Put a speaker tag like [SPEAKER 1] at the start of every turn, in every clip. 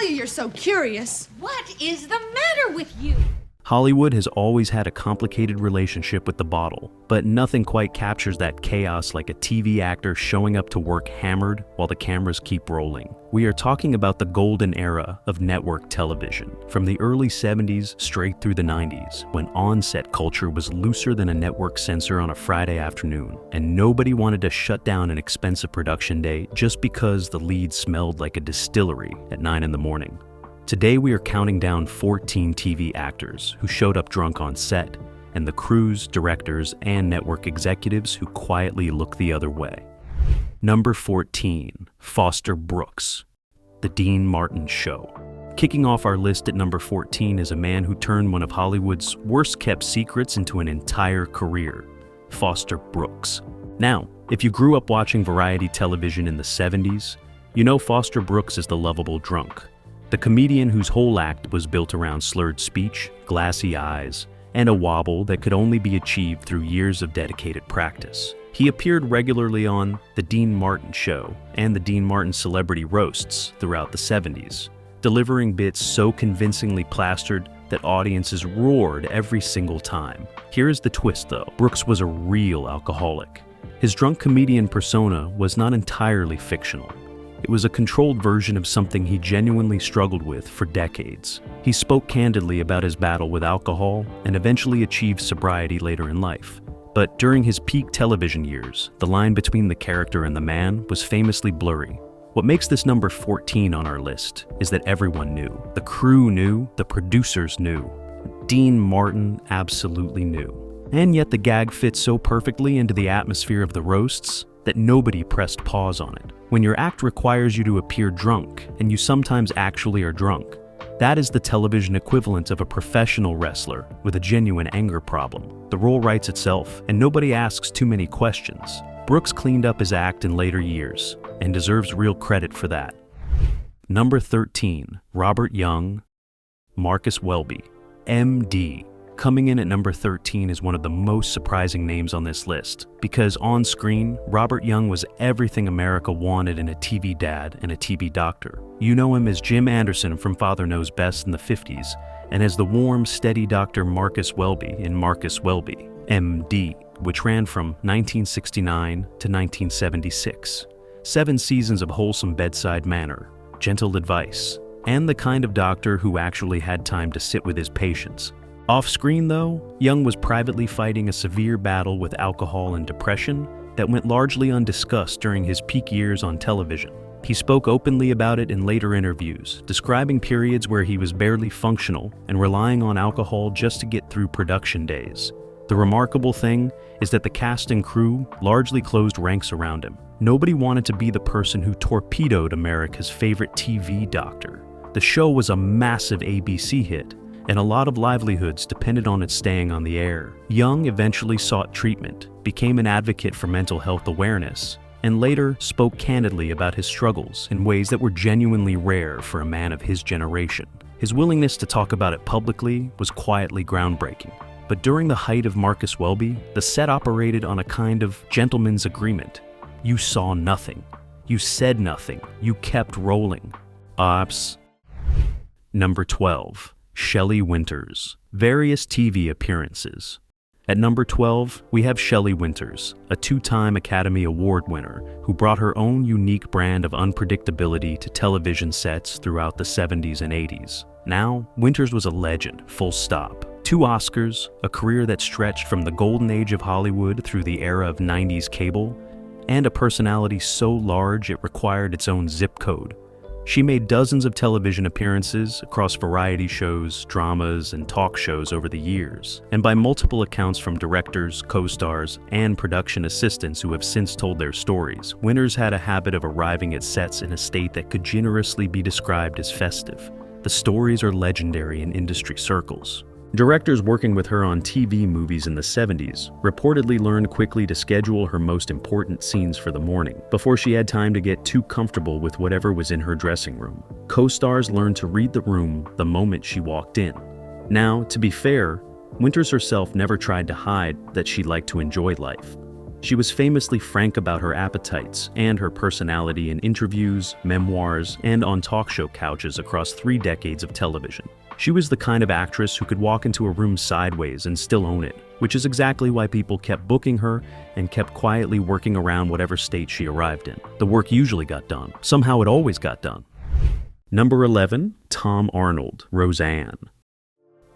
[SPEAKER 1] you you're so curious.
[SPEAKER 2] What is the matter with you?
[SPEAKER 3] Hollywood has always had a complicated relationship with the bottle, but nothing quite captures that chaos like a TV actor showing up to work hammered while the cameras keep rolling. We are talking about the golden era of network television, from the early 70s straight through the 90s, when on-set culture was looser than a network censor on a Friday afternoon, and nobody wanted to shut down an expensive production day just because the lead smelled like a distillery at 9 in the morning. Today we are counting down 14 TV actors who showed up drunk on set, and the crews, directors, and network executives who quietly look the other way. Number 14, Foster Brooks, The Dean Martin Show. Kicking off our list at number 14 is a man who turned one of Hollywood's worst-kept secrets into an entire career, Foster Brooks. Now, if you grew up watching variety television in the 70s, you know Foster Brooks is the lovable drunk. The comedian whose whole act was built around slurred speech, glassy eyes, and a wobble that could only be achieved through years of dedicated practice. He appeared regularly on The Dean Martin Show and the Dean Martin Celebrity Roasts throughout the 70s, delivering bits so convincingly plastered that audiences roared every single time. Here's the twist though, Brooks was a real alcoholic. His drunk comedian persona was not entirely fictional. It was a controlled version of something he genuinely struggled with for decades. He spoke candidly about his battle with alcohol and eventually achieved sobriety later in life. But during his peak television years, the line between the character and the man was famously blurry. What makes this number 14 on our list is that everyone knew. The crew knew, the producers knew. Dean Martin absolutely knew. And yet the gag fits so perfectly into the atmosphere of the roasts that nobody pressed pause on it. When your act requires you to appear drunk, and you sometimes actually are drunk, that is the television equivalent of a professional wrestler with a genuine anger problem. The role writes itself, and nobody asks too many questions. Brooks cleaned up his act in later years, and deserves real credit for that. Number 13, Robert Young, Marcus Welby, MD. Coming in at number 13 is one of the most surprising names on this list, because on screen, Robert Young was everything America wanted in a TV dad and a TV doctor. You know him as Jim Anderson from Father Knows Best in the 50s, and as the warm, steady Dr. Marcus Welby in Marcus Welby, MD, which ran from 1969 to 1976. 7 seasons of wholesome bedside manner, gentle advice, and the kind of doctor who actually had time to sit with his patients. Off-screen, though, Young was privately fighting a severe battle with alcohol and depression that went largely undiscussed during his peak years on television. He spoke openly about it in later interviews, describing periods where he was barely functional and relying on alcohol just to get through production days. The remarkable thing is that the cast and crew largely closed ranks around him. Nobody wanted to be the person who torpedoed America's favorite TV doctor. The show was a massive ABC hit, and a lot of livelihoods depended on its staying on the air. Young eventually sought treatment, became an advocate for mental health awareness, and later spoke candidly about his struggles in ways that were genuinely rare for a man of his generation. His willingness to talk about it publicly was quietly groundbreaking. But during the height of Marcus Welby, the set operated on a kind of gentleman's agreement. You saw nothing. You said nothing. You kept rolling. Ops. Number 12. Shelley Winters. Various TV appearances. At number 12, we have Shelley Winters, a 2-time Academy Award winner who brought her own unique brand of unpredictability to television sets throughout the 70s and 80s. Now, Winters was a legend, full stop. 2 Oscars, a career that stretched from the golden age of Hollywood through the era of 90s cable, and a personality so large it required its own zip code. She made dozens of television appearances across variety shows, dramas, and talk shows over the years, and by multiple accounts from directors, co-stars, and production assistants who have since told their stories, Winters had a habit of arriving at sets in a state that could generously be described as festive. The stories are legendary in industry circles. Directors working with her on TV movies in the 70s reportedly learned quickly to schedule her most important scenes for the morning, before she had time to get too comfortable with whatever was in her dressing room. Co-stars learned to read the room the moment she walked in. Now, to be fair, Winters herself never tried to hide that she liked to enjoy life. She was famously frank about her appetites and her personality in interviews, memoirs, and on talk show couches across 3 decades of television. She was the kind of actress who could walk into a room sideways and still own it, which is exactly why people kept booking her and kept quietly working around whatever state she arrived in. The work usually got done. Somehow it always got done. Number 11, Tom Arnold, Roseanne.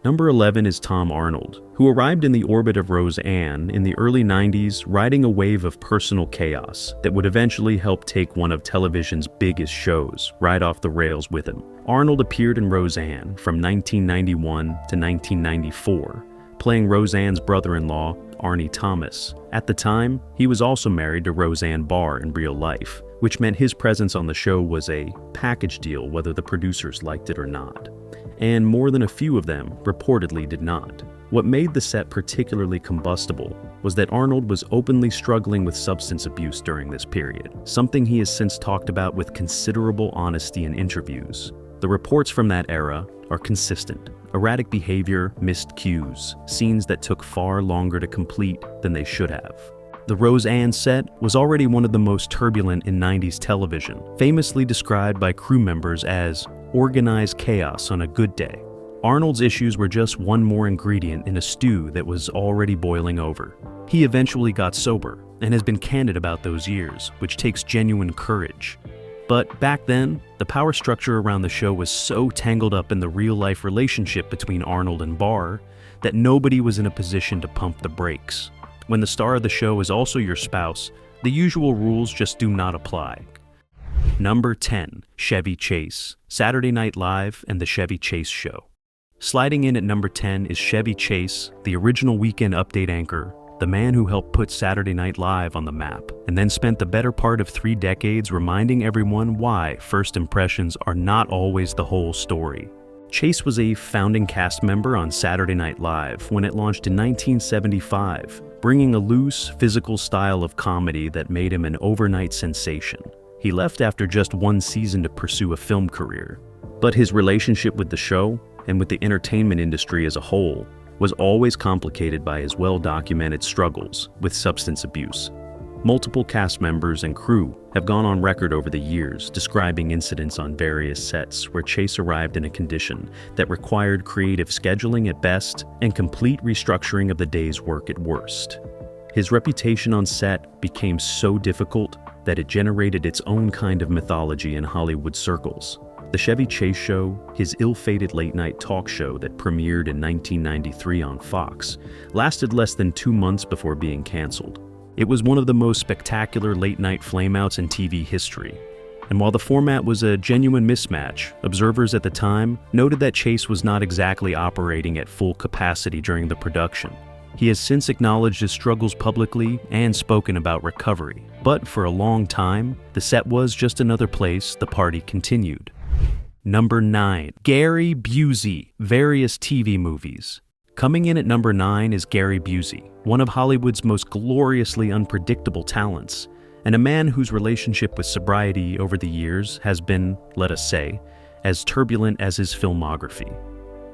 [SPEAKER 3] Number 11 is Tom Arnold, who arrived in the orbit of Roseanne in the early 90s, riding a wave of personal chaos that would eventually help take one of television's biggest shows right off the rails with him. Arnold appeared in Roseanne from 1991 to 1994, playing Roseanne's brother-in-law, Arnie Thomas. At the time, he was also married to Roseanne Barr in real life, which meant his presence on the show was a package deal whether the producers liked it or not. And more than a few of them reportedly did not. What made the set particularly combustible was that Arnold was openly struggling with substance abuse during this period, something he has since talked about with considerable honesty in interviews. The reports from that era are consistent. Erratic behavior, missed cues, scenes that took far longer to complete than they should have. The Roseanne set was already one of the most turbulent in 90s television, famously described by crew members as organized chaos on a good day. Arnold's issues were just one more ingredient in a stew that was already boiling over. He eventually got sober and has been candid about those years, which takes genuine courage. But back then, the power structure around the show was so tangled up in the real-life relationship between Arnold and Barr that nobody was in a position to pump the brakes. When the star of the show is also your spouse, the usual rules just do not apply. Number 10, Chevy Chase, Saturday Night Live and The Chevy Chase Show. Sliding in at number 10 is Chevy Chase, the original Weekend Update anchor, the man who helped put Saturday Night Live on the map, and then spent the better part of 3 decades reminding everyone why first impressions are not always the whole story. Chase was a founding cast member on Saturday Night Live when it launched in 1975, bringing a loose, physical style of comedy that made him an overnight sensation. He left after just 1 season to pursue a film career, but his relationship with the show, and with the entertainment industry as a whole, was always complicated by his well-documented struggles with substance abuse. Multiple cast members and crew have gone on record over the years describing incidents on various sets where Chase arrived in a condition that required creative scheduling at best and complete restructuring of the day's work at worst. His reputation on set became so difficult that it generated its own kind of mythology in Hollywood circles. The Chevy Chase Show, his ill-fated late-night talk show that premiered in 1993 on Foxx, lasted less than 2 months before being canceled. It was one of the most spectacular late-night flameouts in TV history. And while the format was a genuine mismatch, observers at the time noted that Chase was not exactly operating at full capacity during the production. He has since acknowledged his struggles publicly and spoken about recovery. But for a long time, the set was just another place the party continued. Number 9, Gary Busey, various TV movies. Coming in at number 9 is Gary Busey, one of Hollywood's most gloriously unpredictable talents, and a man whose relationship with sobriety over the years has been, let us say, as turbulent as his filmography.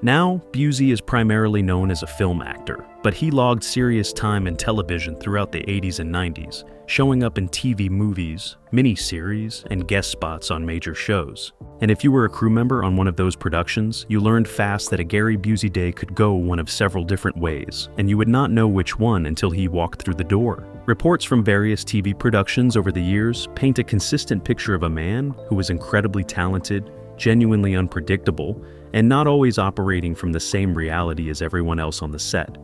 [SPEAKER 3] Now, Busey is primarily known as a film actor, but he logged serious time in television throughout the 80s and 90s, showing up in TV movies, miniseries, and guest spots on major shows. And if you were a crew member on one of those productions, you learned fast that a Gary Busey day could go one of several different ways, and you would not know which one until he walked through the door. Reports from various TV productions over the years paint a consistent picture of a man who was incredibly talented, genuinely unpredictable, and not always operating from the same reality as everyone else on the set.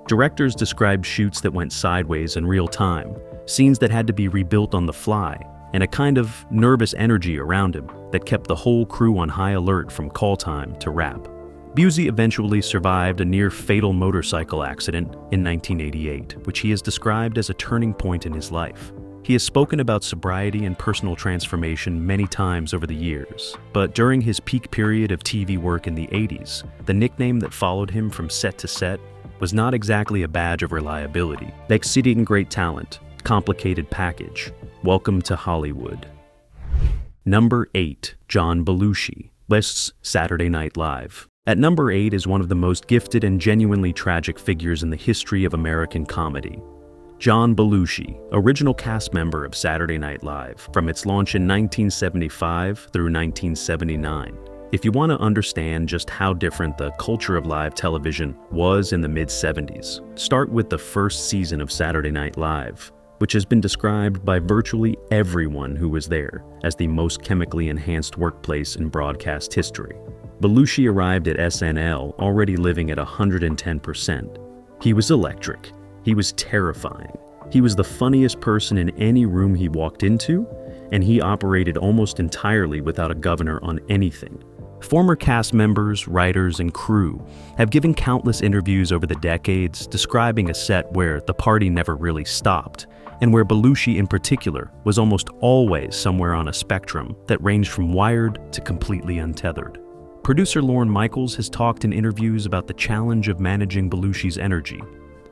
[SPEAKER 3] Directors described shoots that went sideways in real time, scenes that had to be rebuilt on the fly, and a kind of nervous energy around him that kept the whole crew on high alert from call time to wrap. Busey eventually survived a near-fatal motorcycle accident in 1988, which he has described as a turning point in his life. He has spoken about sobriety and personal transformation many times over the years, but during his peak period of TV work in the 80s, the nickname that followed him from set to set was not exactly a badge of reliability. Exceeding great talent, complicated package, welcome to Hollywood. Number 8, John Belushi, lists Saturday Night Live. At number 8 is one of the most gifted and genuinely tragic figures in the history of American comedy. John Belushi, original cast member of Saturday Night Live from its launch in 1975 through 1979. If you want to understand just how different the culture of live television was in the mid-70s, start with the first season of Saturday Night Live, which has been described by virtually everyone who was there as the most chemically enhanced workplace in broadcast history. Belushi arrived at SNL already living at 110%. He was electric. He was terrifying. He was the funniest person in any room he walked into, and he operated almost entirely without a governor on anything. Former cast members, writers, and crew have given countless interviews over the decades describing a set where the party never really stopped, and where Belushi in particular was almost always somewhere on a spectrum that ranged from wired to completely untethered. Producer Lorne Michaels has talked in interviews about the challenge of managing Belushi's energy,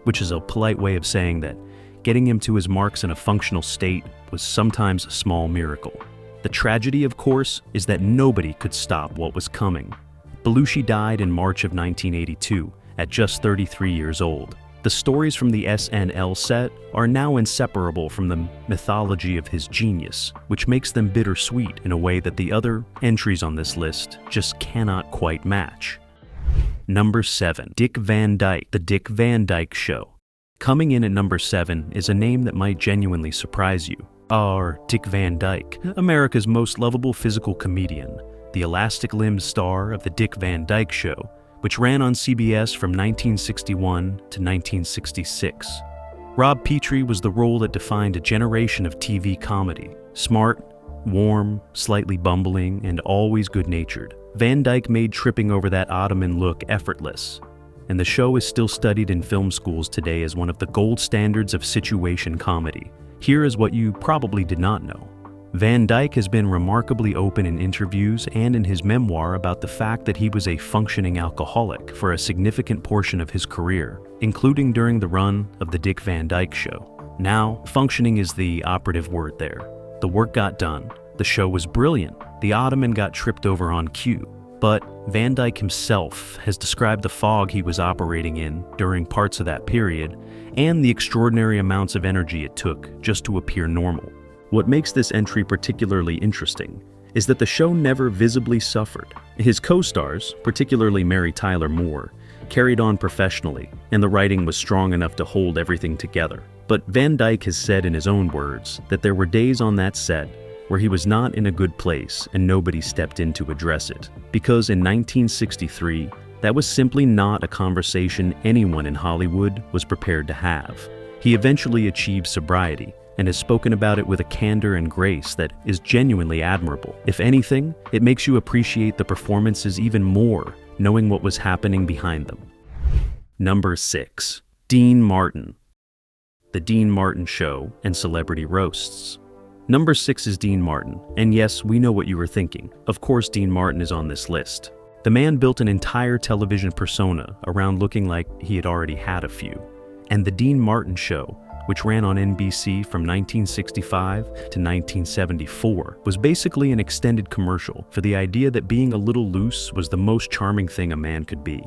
[SPEAKER 3] which is a polite way of saying that getting him to his marks in a functional state was sometimes a small miracle. The tragedy, of course, is that nobody could stop what was coming. Belushi died in March of 1982 at just 33 years old. The stories from the SNL set are now inseparable from the mythology of his genius, which makes them bittersweet in a way that the other entries on this list just cannot quite match. Number 7. Dick Van Dyke, The Dick Van Dyke Show. Coming in at number 7 is a name that might genuinely surprise you. Our Dick Van Dyke, America's most lovable physical comedian, the elastic-limbed star of The Dick Van Dyke Show, which ran on CBS from 1961 to 1966. Rob Petrie was the role that defined a generation of TV comedy. Smart, warm, slightly bumbling, and always good-natured. Van Dyke made tripping over that Ottoman look effortless, and the show is still studied in film schools today as one of the gold standards of situation comedy. Here is what you probably did not know. Van Dyke has been remarkably open in interviews and in his memoir about the fact that he was a functioning alcoholic for a significant portion of his career, including during the run of The Dick Van Dyke Show. Now, functioning is the operative word there. The work got done. The show was brilliant. The Ottoman got tripped over on cue. But Van Dyke himself has described the fog he was operating in during parts of that period and the extraordinary amounts of energy it took just to appear normal. What makes this entry particularly interesting is that the show never visibly suffered. His co-stars, particularly Mary Tyler Moore, carried on professionally, and the writing was strong enough to hold everything together. But Van Dyke has said in his own words that there were days on that set where he was not in a good place and nobody stepped in to address it, because in 1963, that was simply not a conversation anyone in Hollywood was prepared to have. He eventually achieved sobriety and has spoken about it with a candor and grace that is genuinely admirable. If anything, it makes you appreciate the performances even more, knowing what was happening behind them. Number 6. Dean Martin. The Dean Martin Show and Celebrity Roasts. Number 6 is Dean Martin, and yes, we know what you were thinking. Of course Dean Martin is on this list. The man built an entire television persona around looking like he had already had a few. And The Dean Martin Show, which ran on NBC from 1965 to 1974, was basically an extended commercial for the idea that being a little loose was the most charming thing a man could be.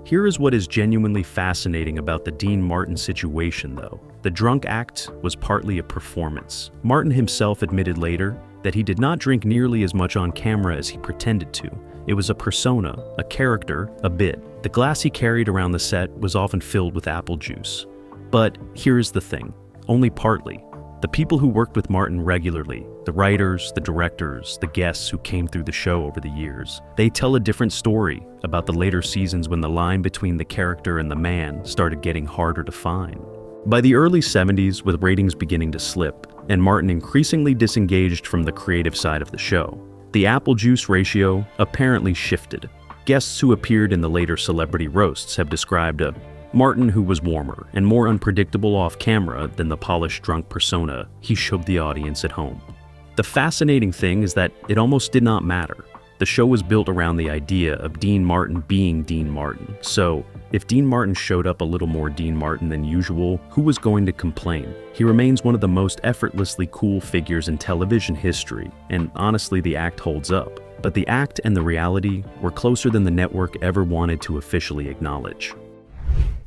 [SPEAKER 3] Here is what is genuinely fascinating about the Dean Martin situation, though. The drunk act was partly a performance. Martin himself admitted later that he did not drink nearly as much on camera as he pretended to. It was a persona, a character, a bit. The glass he carried around the set was often filled with apple juice. But here's the thing, only partly. The people who worked with Martin regularly, the writers, the directors, the guests who came through the show over the years, they tell a different story about the later seasons when the line between the character and the man started getting harder to find. By the early 70s, with ratings beginning to slip, and Martin increasingly disengaged from the creative side of the show, the apple juice ratio apparently shifted. Guests who appeared in the later celebrity roasts have described a Martin who was warmer and more unpredictable off camera than the polished drunk persona he showed the audience at home. The fascinating thing is that it almost did not matter. The show was built around the idea of Dean Martin being Dean Martin, so if Dean Martin showed up a little more Dean Martin than usual, who was going to complain? He remains one of the most effortlessly cool figures in television history, and honestly the act holds up. But the act and the reality were closer than the network ever wanted to officially acknowledge.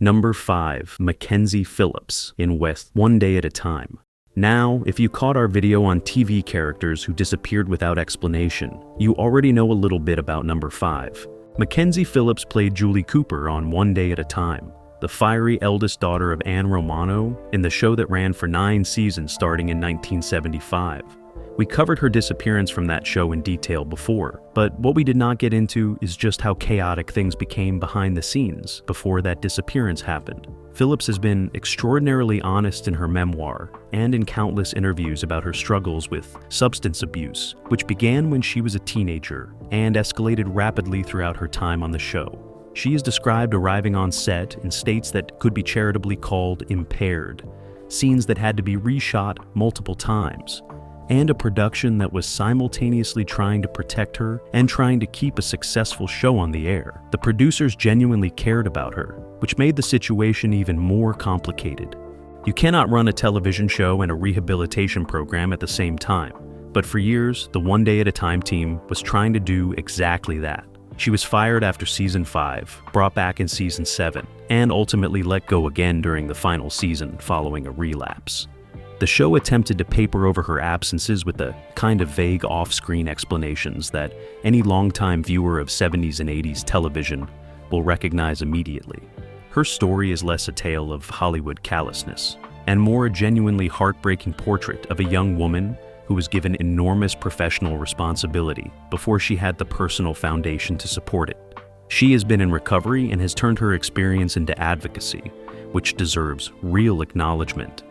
[SPEAKER 3] Number 5. McKenzie Phillips in West One Day at a Time. Now, if you caught our video on TV characters who disappeared without explanation, you already know a little bit about number 5. McKenzie Phillips played Julie Cooper on One Day at a Time, the fiery eldest daughter of Anne Romano in the show that ran for 9 seasons starting in 1975. We covered her disappearance from that show in detail before, but what we did not get into is just how chaotic things became behind the scenes before that disappearance happened. Phillips has been extraordinarily honest in her memoir and in countless interviews about her struggles with substance abuse, which began when she was a teenager and escalated rapidly throughout her time on the show. She is described arriving on set in states that could be charitably called impaired, scenes that had to be reshot multiple times, and a production that was simultaneously trying to protect her and trying to keep a successful show on the air. The producers genuinely cared about her, which made the situation even more complicated. You cannot run a television show and a rehabilitation program at the same time, but for years, the One Day at a Time team was trying to do exactly that. She was fired after season 5, brought back in season 7, and ultimately let go again during the final season following a relapse. The show attempted to paper over her absences with the kind of vague off-screen explanations that any longtime viewer of 70s and 80s television will recognize immediately. Her story is less a tale of Hollywood callousness, and more a genuinely heartbreaking portrait of a young woman who was given enormous professional responsibility before she had the personal foundation to support it. She has been in recovery and has turned her experience into advocacy, which deserves real acknowledgement.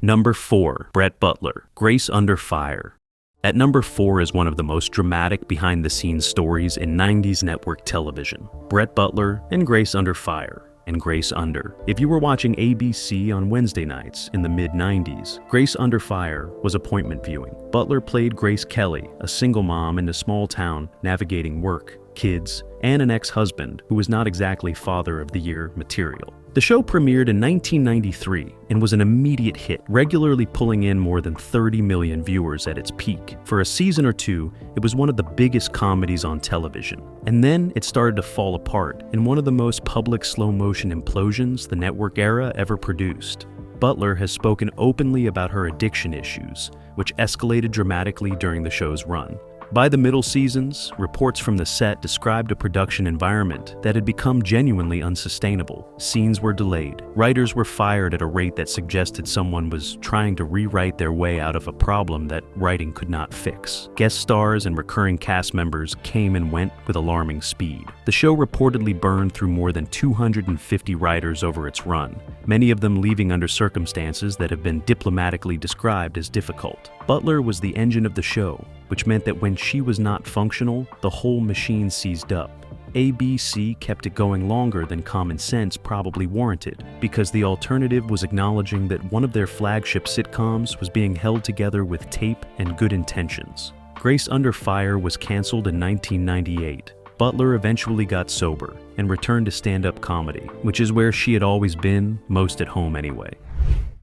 [SPEAKER 3] Number 4. Brett Butler, Grace Under Fire. At number 4 is one of the most dramatic behind-the-scenes stories in 90s network television. Brett Butler and Grace Under Fire, and Grace Under. If you were watching ABC on Wednesday nights in the mid-90s, Grace Under Fire was appointment viewing. Butler played Grace Kelly, a single mom in a small town navigating work, kids, and an ex-husband who was not exactly Father of the Year material. The show premiered in 1993 and was an immediate hit, regularly pulling in more than 30 million viewers at its peak. For a season or two, it was one of the biggest comedies on television. And then it started to fall apart in one of the most public slow-motion implosions the network era ever produced. Butler has spoken openly about her addiction issues, which escalated dramatically during the show's run. By the middle seasons, reports from the set described a production environment that had become genuinely unsustainable. Scenes were delayed. Writers were fired at a rate that suggested someone was trying to rewrite their way out of a problem that writing could not fix. Guest stars and recurring cast members came and went with alarming speed. The show reportedly burned through more than 250 writers over its run, many of them leaving under circumstances that have been diplomatically described as difficult. Butler was the engine of the show, which meant that when she was not functional, the whole machine seized up. ABC kept it going longer than common sense probably warranted, because the alternative was acknowledging that one of their flagship sitcoms was being held together with tape and good intentions. Grace Under Fire was canceled in 1998. Butler eventually got sober and returned to stand-up comedy, which is where she had always been, most at home anyway.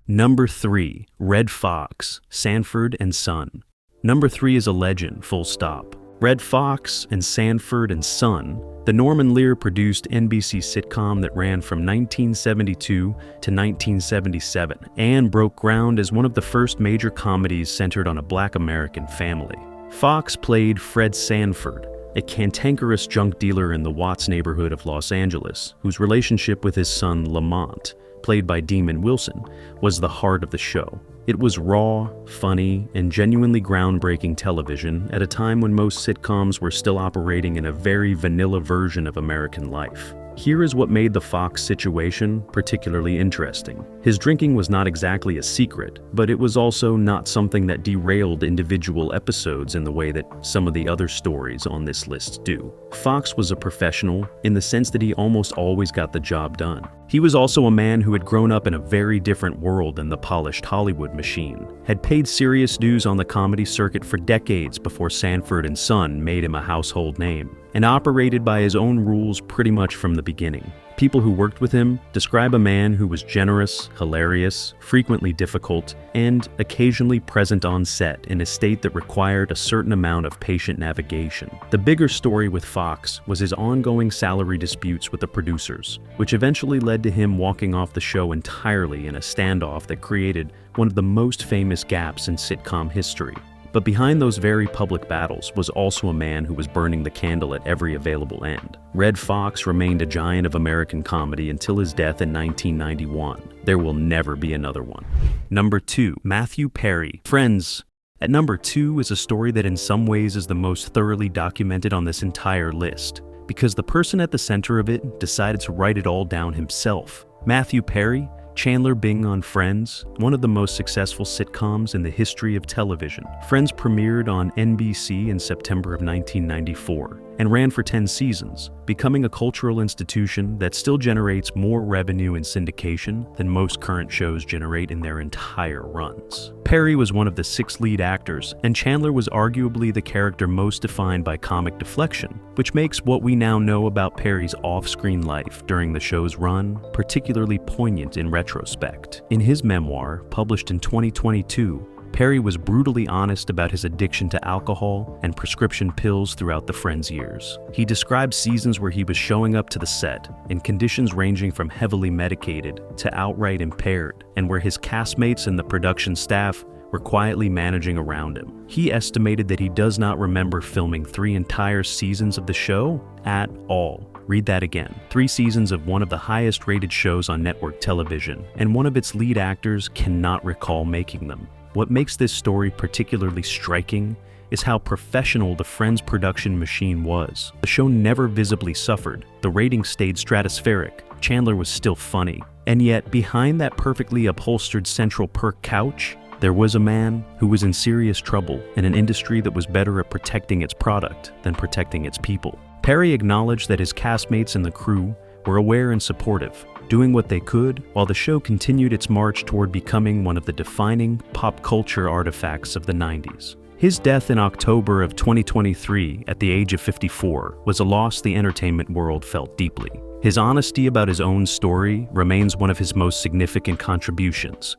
[SPEAKER 3] Number 3. Redd Foxx, Sanford and Son. Number 3 is a legend, full stop. Redd Foxx and Sanford and Son, the Norman Lear-produced NBC sitcom that ran from 1972 to 1977 and broke ground as one of the first major comedies centered on a Black American family. Foxx played Fred Sanford, a cantankerous junk dealer in the Watts neighborhood of Los Angeles, whose relationship with his son Lamont, played by Demon Wilson, was the heart of the show. It was raw, funny, and genuinely groundbreaking television at a time when most sitcoms were still operating in a very vanilla version of American life. Here is what made the Foxx situation particularly interesting. His drinking was not exactly a secret, but it was also not something that derailed individual episodes in the way that some of the other stories on this list do. Foxx was a professional in the sense that he almost always got the job done. He was also a man who had grown up in a very different world than the polished Hollywood machine, had paid serious dues on the comedy circuit for decades before Sanford and Son made him a household name, and operated by his own rules pretty much from the beginning. People who worked with him describe a man who was generous, hilarious, frequently difficult, and occasionally present on set in a state that required a certain amount of patient navigation. The bigger story with Foxx was his ongoing salary disputes with the producers, which eventually led to him walking off the show entirely in a standoff that created one of the most famous gaps in sitcom history. But behind those very public battles was also a man who was burning the candle at every available end. Red Fox remained a giant of American comedy until his death in 1991. There will never be another one. Number 2, Matthew Perry. Friends. At number 2 is a story that in some ways is the most thoroughly documented on this entire list, because the person at the center of it decided to write it all down himself. Matthew Perry, Chandler Bing on Friends, one of the most successful sitcoms in the history of television. Friends premiered on NBC in September of 1994 and ran for 10 seasons, becoming a cultural institution that still generates more revenue in syndication than most current shows generate in their entire runs. Perry was one of the 6 lead actors, and Chandler was arguably the character most defined by comic deflection, which makes what we now know about Perry's off-screen life during the show's run particularly poignant in retrospect. In his memoir, published in 2022, Perry was brutally honest about his addiction to alcohol and prescription pills throughout the Friends years. He described seasons where he was showing up to the set in conditions ranging from heavily medicated to outright impaired, and where his castmates and the production staff were quietly managing around him. He estimated that he does not remember filming 3 entire seasons of the show at all. Read that again. 3 seasons of one of the highest rated shows on network television, and one of its lead actors cannot recall making them. What makes this story particularly striking is how professional the Friends production machine was. The show never visibly suffered. The ratings stayed stratospheric. Chandler was still funny. And yet, behind that perfectly upholstered Central Perk couch, there was a man who was in serious trouble in an industry that was better at protecting its product than protecting its people. Perry acknowledged that his castmates and the crew were aware and supportive, doing what they could while the show continued its march toward becoming one of the defining pop culture artifacts of the 90s. His death in October of 2023 at the age of 54 was a loss the entertainment world felt deeply. His honesty about his own story remains one of his most significant contributions.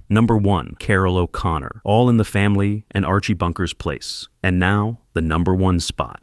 [SPEAKER 3] Number 1, Carroll O'Connor, All in the Family and Archie Bunker's Place. And now, the number 1 spot.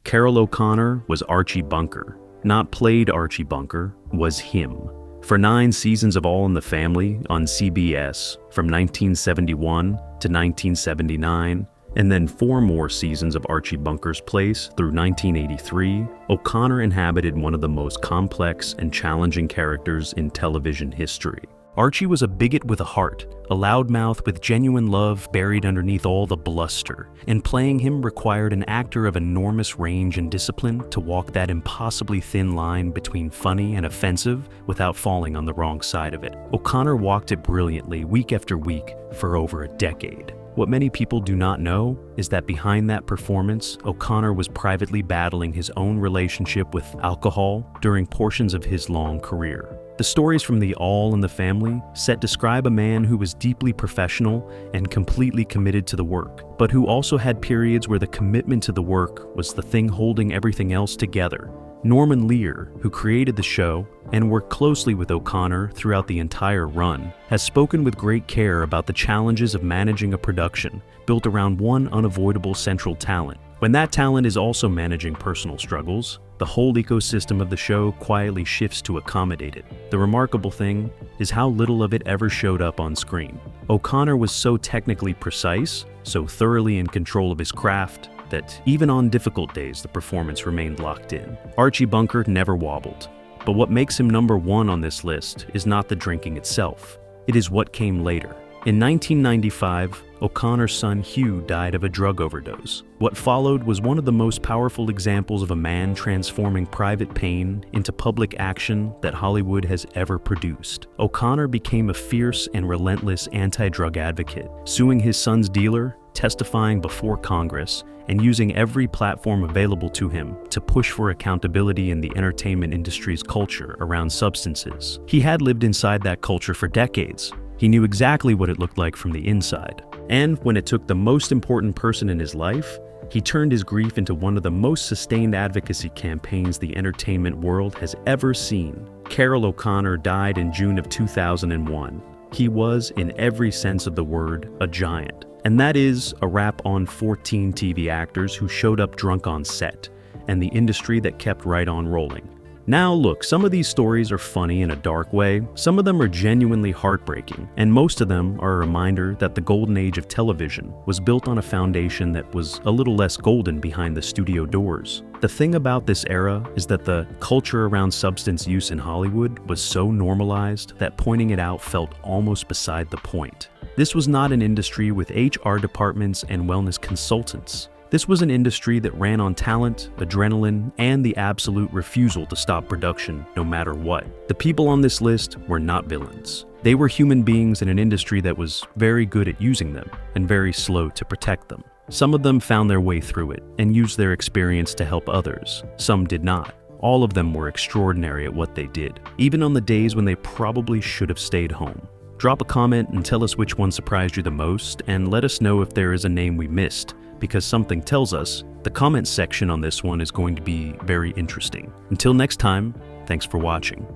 [SPEAKER 3] Carroll O'Connor was Archie Bunker. Not played Archie Bunker, was him. For 9 seasons of All in the Family on CBS from 1971 to 1979, and then 4 more seasons of Archie Bunker's Place through 1983, O'Connor inhabited one of the most complex and challenging characters in television history. Archie was a bigot with a heart, a loudmouth with genuine love buried underneath all the bluster, and playing him required an actor of enormous range and discipline to walk that impossibly thin line between funny and offensive without falling on the wrong side of it. O'Connor walked it brilliantly week after week for over a decade. What many people do not know is that behind that performance, O'Connor was privately battling his own relationship with alcohol during portions of his long career. The stories from the All in the Family set describe a man who was deeply professional and completely committed to the work, but who also had periods where the commitment to the work was the thing holding everything else together. Norman Lear, who created the show and worked closely with O'Connor throughout the entire run, has spoken with great care about the challenges of managing a production built around one unavoidable central talent. When that talent is also managing personal struggles, the whole ecosystem of the show quietly shifts to accommodate it. The remarkable thing is how little of it ever showed up on screen. O'Connor was so technically precise, so thoroughly in control of his craft, that even on difficult days the performance remained locked in. Archie Bunker never wobbled. But what makes him number 1 on this list is not the drinking itself. It is what came later. In 1995, O'Connor's son Hugh died of a drug overdose. What followed was one of the most powerful examples of a man transforming private pain into public action that Hollywood has ever produced. O'Connor became a fierce and relentless anti-drug advocate, suing his son's dealer, testifying before Congress, and using every platform available to him to push for accountability in the entertainment industry's culture around substances. He had lived inside that culture for decades. He knew exactly what it looked like from the inside. And when it took the most important person in his life, He turned his grief into one of the most sustained advocacy campaigns the entertainment world has ever seen. Carroll O'Connor died in June of 2001. He was, in every sense of the word, a giant. And that is a wrap on 14 TV actors who showed up drunk on set, and the industry that kept right on rolling. Now look, some of these stories are funny in a dark way, some of them are genuinely heartbreaking, and most of them are a reminder that the golden age of television was built on a foundation that was a little less golden behind the studio doors. The thing about this era is that the culture around substance use in Hollywood was so normalized that pointing it out felt almost beside the point. This was not an industry with HR departments and wellness consultants. This was an industry that ran on talent, adrenaline, and the absolute refusal to stop production no matter what. The people on this list were not villains. They were human beings in an industry that was very good at using them and very slow to protect them. Some of them found their way through it and used their experience to help others. Some did not. All of them were extraordinary at what they did, even on the days when they probably should have stayed home. Drop a comment and tell us which one surprised you the most, and let us know if there is a name we missed, because something tells us the comment section on this one is going to be very interesting. Until next time, thanks for watching.